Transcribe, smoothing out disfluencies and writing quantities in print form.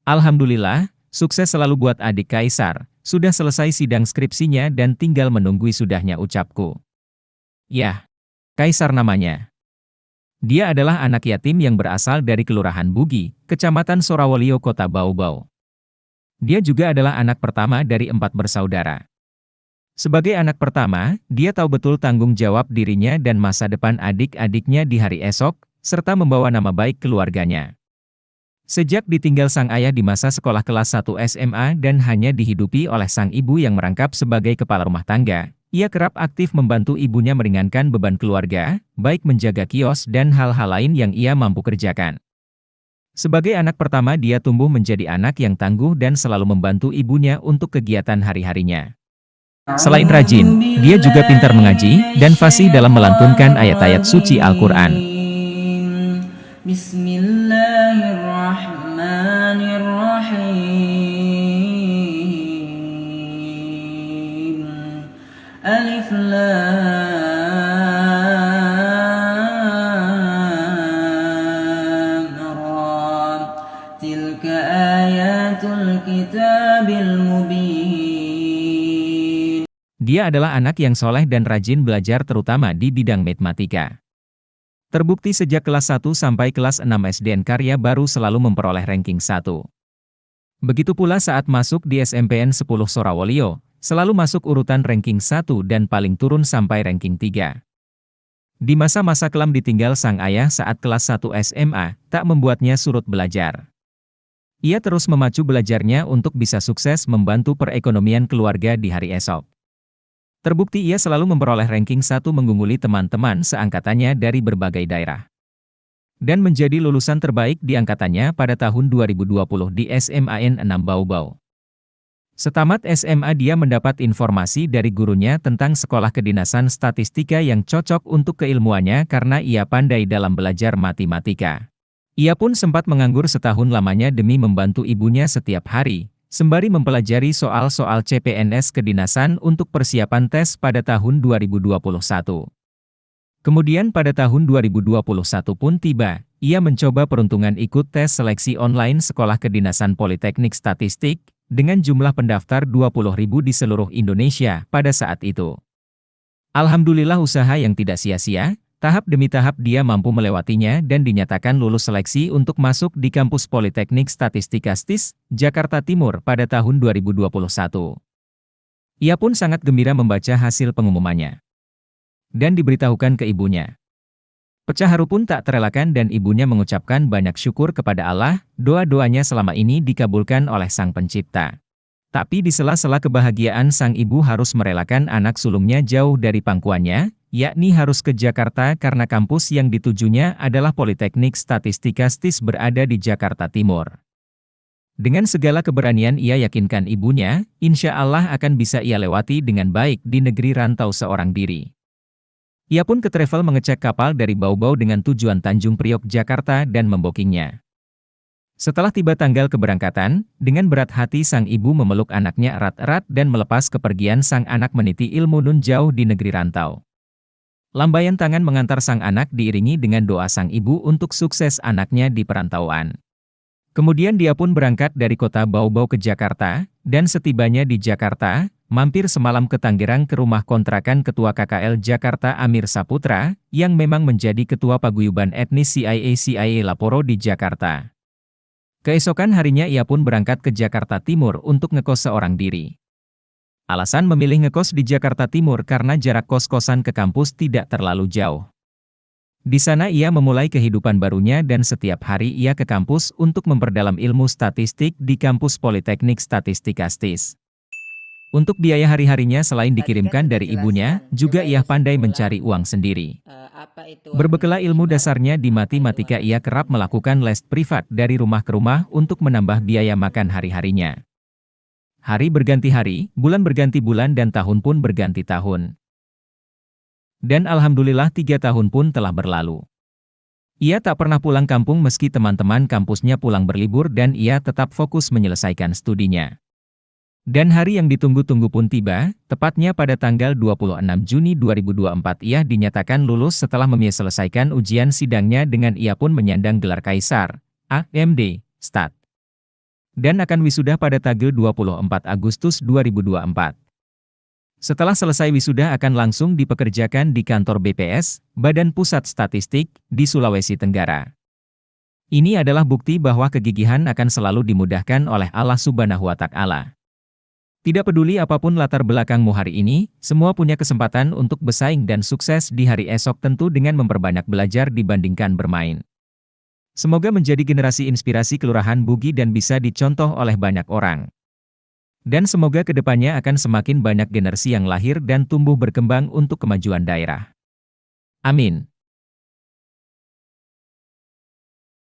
Alhamdulillah, sukses selalu buat adik Kaisar. Sudah selesai sidang skripsinya dan tinggal menunggu sudahnya ucapku. Yah, Kaisar namanya. Dia adalah anak yatim yang berasal dari Kelurahan Bugi, Kecamatan Sorawolio, Kota Bau-Bau. Dia juga adalah anak pertama dari 4 bersaudara. Sebagai anak pertama, dia tahu betul tanggung jawab dirinya dan masa depan adik-adiknya di hari esok, serta membawa nama baik keluarganya. Sejak ditinggal sang ayah di masa sekolah kelas 1 SMA dan hanya dihidupi oleh sang ibu yang merangkap sebagai kepala rumah tangga, ia kerap aktif membantu ibunya meringankan beban keluarga, baik menjaga kios dan hal-hal lain yang ia mampu kerjakan. Sebagai anak pertama, dia tumbuh menjadi anak yang tangguh dan selalu membantu ibunya untuk kegiatan hari-harinya. Selain rajin, dia juga pintar mengaji dan fasih dalam melantunkan ayat-ayat suci Al-Quran. Bismillahirrahmanirrahim. Alif Lam Ra. Tilka ayatul kitabil mubin. Dia adalah anak yang soleh dan rajin belajar terutama di bidang matematika. Terbukti sejak kelas 1 sampai kelas 6 SDN Karya Baru selalu memperoleh ranking 1. Begitu pula saat masuk di SMPN 10 Sorawolio, selalu masuk urutan ranking 1 dan paling turun sampai ranking 3. Di masa-masa kelam ditinggal sang ayah saat kelas 1 SMA, tak membuatnya surut belajar. Ia terus memacu belajarnya untuk bisa sukses membantu perekonomian keluarga di hari esok. Terbukti ia selalu memperoleh ranking 1 mengungguli teman-teman seangkatannya dari berbagai daerah. Dan menjadi lulusan terbaik di angkatannya pada tahun 2020 di SMAN 6 Bau-Bau. Setamat SMA dia mendapat informasi dari gurunya tentang sekolah kedinasan statistika yang cocok untuk keilmuannya karena ia pandai dalam belajar matematika. Ia pun sempat menganggur setahun lamanya demi membantu ibunya setiap hari, sembari mempelajari soal-soal CPNS kedinasan untuk persiapan tes pada tahun 2021. Kemudian pada tahun 2021 pun tiba, ia mencoba peruntungan ikut tes seleksi online Sekolah Kedinasan Politeknik Statistik, dengan jumlah pendaftar 20.000 di seluruh Indonesia pada saat itu. Alhamdulillah usaha yang tidak sia-sia, tahap demi tahap dia mampu melewatinya dan dinyatakan lulus seleksi untuk masuk di kampus Politeknik Statistika STIS, Jakarta Timur pada tahun 2021. Ia pun sangat gembira membaca hasil pengumumannya. Dan diberitahukan ke ibunya. Pecah haru pun tak terelakkan dan ibunya mengucapkan banyak syukur kepada Allah, doa-doanya selama ini dikabulkan oleh Sang Pencipta. Tapi di sela-sela kebahagiaan sang ibu harus merelakan anak sulungnya jauh dari pangkuannya, yakni harus ke Jakarta karena kampus yang ditujunya adalah Politeknik Statistika STIS berada di Jakarta Timur. Dengan segala keberanian ia yakinkan ibunya, insya Allah akan bisa ia lewati dengan baik di negeri rantau seorang diri. Ia pun ke travel mengecek kapal dari Bau-Bau dengan tujuan Tanjung Priok, Jakarta dan membokingnya. Setelah tiba tanggal keberangkatan, dengan berat hati sang ibu memeluk anaknya erat-erat dan melepas kepergian sang anak meniti ilmu nun jauh di negeri rantau. Lambaian tangan mengantar sang anak diiringi dengan doa sang ibu untuk sukses anaknya di perantauan. Kemudian dia pun berangkat dari kota Bau-Bau ke Jakarta, dan setibanya di Jakarta, mampir semalam ke Tangerang ke rumah kontrakan Ketua KKL Jakarta Amir Saputra, yang memang menjadi Ketua Paguyuban Etnis CIA Laporo di Jakarta. Keesokan harinya ia pun berangkat ke Jakarta Timur untuk ngekos seorang diri. Alasan memilih ngekos di Jakarta Timur karena jarak kos-kosan ke kampus tidak terlalu jauh. Di sana ia memulai kehidupan barunya dan setiap hari ia ke kampus untuk memperdalam ilmu statistik di kampus Politeknik Statistika STIS. Untuk biaya hari-harinya selain dikirimkan dari ibunya, juga ia pandai mencari uang sendiri. Berbekal ilmu dasarnya di matematika ia kerap melakukan les privat dari rumah ke rumah untuk menambah biaya makan hari-harinya. Hari berganti hari, bulan berganti bulan dan tahun pun berganti tahun. Dan alhamdulillah 3 tahun pun telah berlalu. Ia tak pernah pulang kampung meski teman-teman kampusnya pulang berlibur dan ia tetap fokus menyelesaikan studinya. Dan hari yang ditunggu-tunggu pun tiba, tepatnya pada tanggal 26 Juni 2024 ia dinyatakan lulus setelah menyelesaikan ujian sidangnya dengan ia pun menyandang gelar Kaisar, AMD, Stat. dan akan wisuda pada tanggal 24 Agustus 2024. Setelah selesai wisuda akan langsung dipekerjakan di kantor BPS, Badan Pusat Statistik, di Sulawesi Tenggara. Ini adalah bukti bahwa kegigihan akan selalu dimudahkan oleh Allah Subhanahu wa Ta'ala. Tidak peduli apapun latar belakangmu hari ini, semua punya kesempatan untuk bersaing dan sukses di hari esok, tentu dengan memperbanyak belajar dibandingkan bermain. Semoga menjadi generasi inspirasi Kelurahan Bugi dan bisa dicontoh oleh banyak orang. Dan semoga kedepannya akan semakin banyak generasi yang lahir dan tumbuh berkembang untuk kemajuan daerah. Amin.